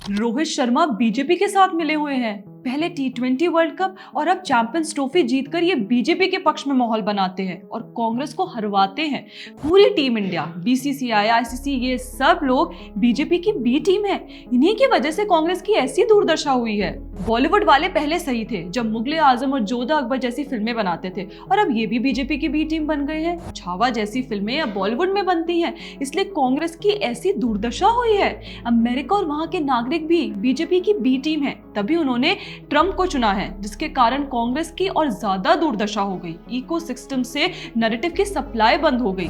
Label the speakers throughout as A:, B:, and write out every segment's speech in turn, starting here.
A: Rohit Sharma BJP के साथ मिले हुए हैं। पहले टी20 वर्ल्ड कप और अब चैंपियंस ट्रॉफी जीतकर ये बीजेपी के पक्ष में माहौल बनाते हैं और कांग्रेस को हरवाते हैं। पूरी टीम इंडिया, बीसीसीआई, आईसीसी, ये सब लोग बीजेपी की बी टीम है। इन्हीं की वजह से कांग्रेस की ऐसी दुर्दशा हुई है। बॉलीवुड वाले पहले सही थे जब मुगले आजम और जोधा अकबर जैसी फिल्में बनाते थे, और अब ये भी बीजेपी की बी टीम बन गए हैं। छावा जैसी फिल्में अब बॉलीवुड में बनती हैं, इसलिए कांग्रेस की ऐसी दुर्दशा हुई है। अमेरिका और वहां के नागरिक भी बीजेपी की बी टीम है, तभी उन्होंने ट्रंप को चुना है, जिसके कारण कांग्रेस की और ज्यादा दुर्दशा हो गई। इकोसिस्टम से नैरेटिव की सप्लाई बंद हो गई।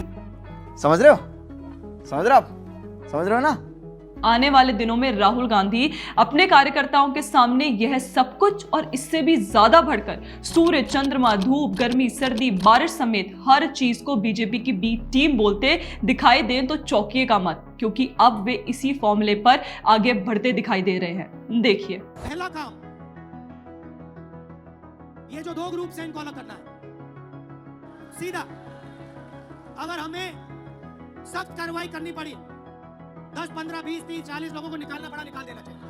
B: समझ रहे हो ना?
A: आने वाले दिनों में राहुल गांधी अपने कार्यकर्ताओं के सामने यह सब कुछ और इससे भी ज्यादा बढ़कर सूर्य, चंद्रमा, धूप, गर्मी, सर्दी, बारिश समेत हर चीज को बीजेपी की बी टीम बोलते दिखाई दें तो चौंकिएगा मत, क्योंकि अब वे इसी फॉर्मूले पर आगे बढ़ते दिखाई दे रहे हैं। देखिए,
C: पहला काम, ये जो 2 ग्रुप से इनको अलग करना है सीधा। अगर हमें सख्त कार्रवाई करनी पड़ी, 10, 15, 20, 30, 40 लोगों को निकालना पड़ा, निकाल देना चाहिए।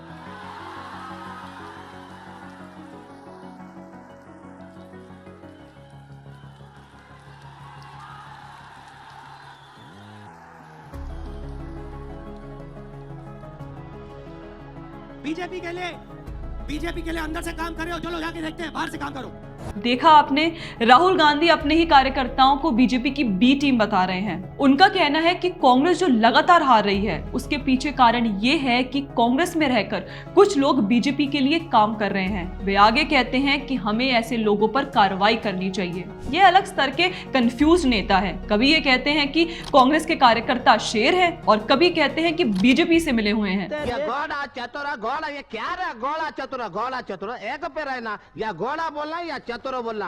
C: बीजेपी के लिए अंदर से काम कर रहे हो, चलो जाके देखते हैं, बाहर से काम करो।
A: देखा आपने, राहुल गांधी अपने ही कार्यकर्ताओं को बीजेपी की बी टीम बता रहे हैं। उनका कहना है कि कांग्रेस जो लगातार हार रही है उसके पीछे कारण ये है कि कांग्रेस में रहकर कुछ लोग बीजेपी के लिए काम कर रहे हैं। वे आगे कहते हैं कि हमें ऐसे लोगों पर कार्रवाई करनी चाहिए। ये अलग स्तर के कंफ्यूज नेता है। कभी ये कहते हैं कि कांग्रेस के कार्यकर्ता शेर है और कभी कहते हैं कि बीजेपी से मिले हुए हैं।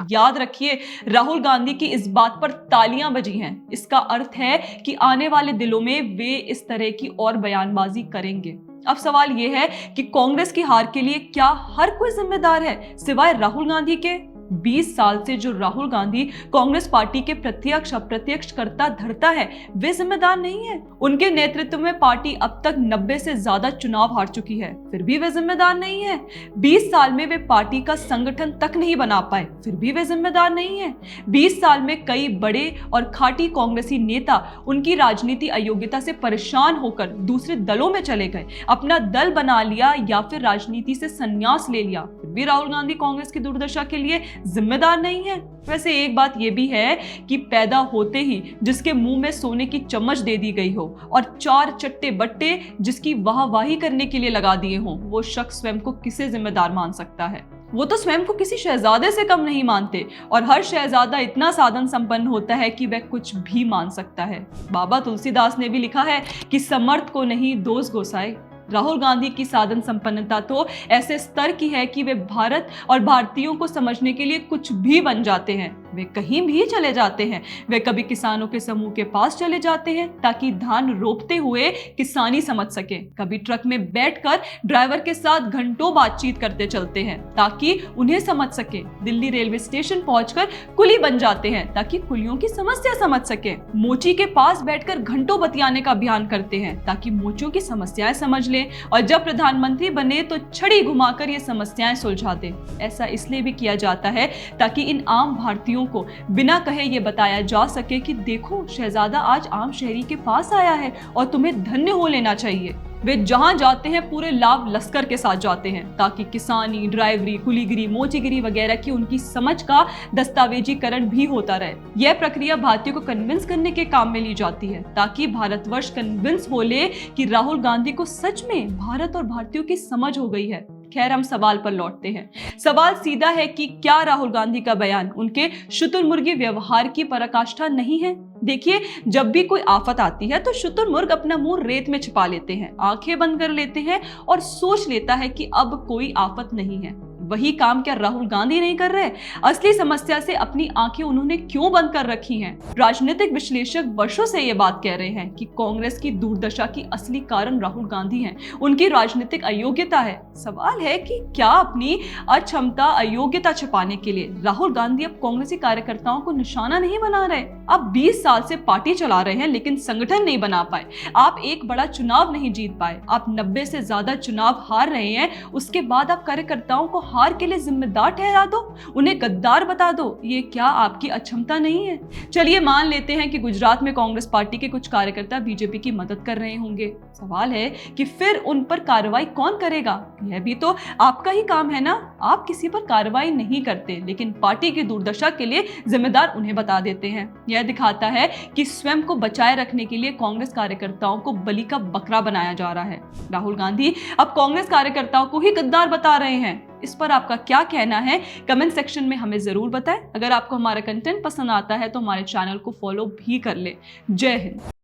A: याद रखिए, राहुल गांधी की इस बात पर तालियां बजी हैं। इसका अर्थ है कि आने वाले दिनों में वे इस तरह की और बयानबाजी करेंगे। अब सवाल यह है कि कांग्रेस की हार के लिए क्या हर कोई जिम्मेदार है सिवाय राहुल गांधी के? 20 साल से जो राहुल गांधी कांग्रेस पार्टी के प्रत्यक्ष अप्रत्यक्ष करता धरता है, वे जिम्मेदार नहीं है। उनके नेतृत्व में पार्टी अब तक 90 से ज्यादा चुनाव हार चुकी है, फिर भी वे जिम्मेदार नहीं है। 20 साल में वे पार्टी का संगठन तक नहीं बना पाए, फिर भी वे जिम्मेदार नहीं है। 20 साल में कई बड़े और खाटी कांग्रेसी नेता उनकी राजनीति अयोग्यता से परेशान होकर दूसरे दलों में चले गए, अपना दल बना लिया या फिर राजनीति से संन्यास ले लिया, फिर भी राहुल गांधी कांग्रेस की दुर्दशा के लिए जिम्मेदार नहीं है। वैसे एक बात यह भी है कि पैदा होते ही जिसके मुंह में सोने की चम्मच दे दी गई हो और 4 चट्टे बट्टे जिसकी वाहवाही करने के लिए लगा दिए हों, वो शख्स स्वयं को किसे जिम्मेदार मान सकता है? वो तो स्वयं को किसी शहजादे से कम नहीं मानते, और हर शहजादा इतना साधन संपन्न होता है कि वह कुछ भी मान सकता है। बाबा तुलसीदास ने भी लिखा है कि समर्थ को नहीं दोष गोसाए। राहुल गांधी की साधन संपन्नता तो ऐसे स्तर की है कि वे भारत और भारतीयों को समझने के लिए कुछ भी बन जाते हैं। वे कहीं भी चले जाते हैं। वे कभी किसानों के समूह के पास चले जाते हैं ताकि धान रोपते हुए किसानी समझ सके, कभी ट्रक में बैठकर ड्राइवर के साथ घंटों बातचीत करते चलते हैं ताकि उन्हें समझ सके। दिल्ली रेलवे स्टेशन पहुंचकर कुली बन जाते हैं ताकि कुलियों की समस्या समझ सके। मोची के पास बैठकर घंटों बतियाने का अभियान करते हैं ताकि मोचियों की समस्याएं समझ ले, और जब प्रधानमंत्री बने तो छड़ी घुमाकर ये समस्याएं सुलझा दे। ऐसा इसलिए भी किया जाता है ताकि इन आम भारतीयों को बिना कहे ये बताया जा सके कि देखो, शहजादा आज आम शहरी के पास आया है और तुम्हें धन्य हो लेना चाहिए। वे जहां जाते हैं पूरे लाभ लश्कर के साथ जाते हैं ताकि किसानी, ड्राइवरी, कुलीगिरी, मोचीगिरी वगैरह की उनकी समझ का दस्तावेजीकरण भी होता रहे। यह प्रक्रिया भारतीयों को कन्विंस करने के काम में ली जाती है ताकि भारतवर्ष कन्विंस हो ले कि राहुल गांधी को सच में भारत और भारतीयों की समझ हो गई है। खैर, हम सवाल पर लौटते हैं। सवाल सीधा है कि क्या राहुल गांधी का बयान उनके शुतुरमुर्गी व्यवहार की पराकाष्ठा नहीं है? देखिए, जब भी कोई आफत आती है तो शुतुरमुर्ग अपना मुंह रेत में छिपा लेते हैं, आंखें बंद कर लेते हैं और सोच लेता है कि अब कोई आफत नहीं है। वही काम क्या राहुल गांधी नहीं कर रहे? असली समस्या से अपनी आंखें उन्होंने क्यों बंद कर रखी हैं? राजनीतिक विश्लेषक वर्षों से ये बात कह रहे हैं कि कांग्रेस की दुर्दशा की असली कारण राहुल गांधी हैं, उनकी राजनीतिक अयोग्यता है। सवाल है कि क्या अपनी अक्षमता अयोग्यता छिपाने के लिए राहुल गांधी अब कांग्रेसी कार्यकर्ताओं को निशाना नहीं बना रहे? आप 20 साल से पार्टी चला रहे हैं लेकिन संगठन नहीं बना पाए। आप एक बड़ा चुनाव नहीं जीत पाए। आप 90 से ज्यादा चुनाव हार रहे हैं। उसके बाद आप कार्यकर्ताओं को हार के लिए जिम्मेदार ठहरा दो, उन्हें गद्दार बता दो। ये क्या आपकी अक्षमता नहीं है? चलिए मान लेते हैं कि गुजरात में कांग्रेस पार्टी के कुछ कार्यकर्ता बीजेपी की मदद कर रहे होंगे। सवाल है कि फिर उन पर कार्रवाई कौन करेगा? यह भी तो आपका ही काम है ना। आप किसी पर कार्रवाई नहीं करते लेकिन पार्टी की दुर्दशा के लिए जिम्मेदार उन्हें बता देते हैं। यह दिखाता है कि स्वयं को बचाए रखने के लिए कांग्रेस कार्यकर्ताओं को बलि का बकरा बनाया जा रहा है। राहुल गांधी अब कांग्रेस कार्यकर्ताओं को ही गद्दार बता रहे हैं। इस पर आपका क्या कहना है? कमेंट सेक्शन में हमें जरूर बताएं। अगर आपको हमारा कंटेंट पसंद आता है तो हमारे चैनल को फॉलो भी कर ले। जय हिंद।